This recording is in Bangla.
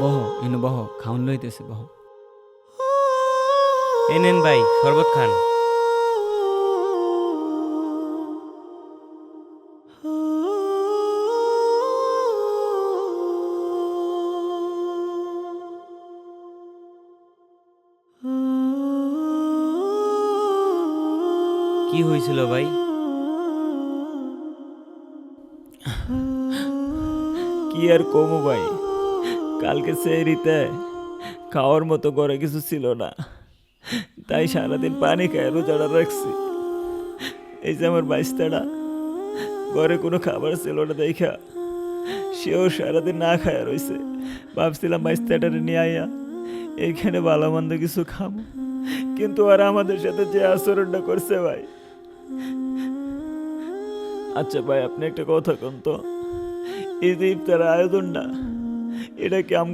বহ এনে বহ, খাওন লইতেছে বহ। এই নেন ভাই শরবত খান। কি হয়েছিল ভাই? কি আর কমু ভাই, কালকে সেহরিতে খাওয়ার মতো ঘরে কিছু ছিল না, তাই সারাদিন পানি খায় রোজাটা রাখছি। এই যে আমার বাইস্তাটা, ঘরে কোনো খাবার ছিল না দেখা সেও সারাদিন না খায় রইছে। ভাবছিলাম বাইস্তাটারে নিয়ে আইয়া এইখানে ভালো মন্দ কিছু খাবো, কিন্তু আর আমাদের সাথে যে আচরণটা করছে ভাই। আচ্ছা ভাই, আপনি একটা কথা কোন তো, এই যে ইফতার আয়োজনটা, এটা কি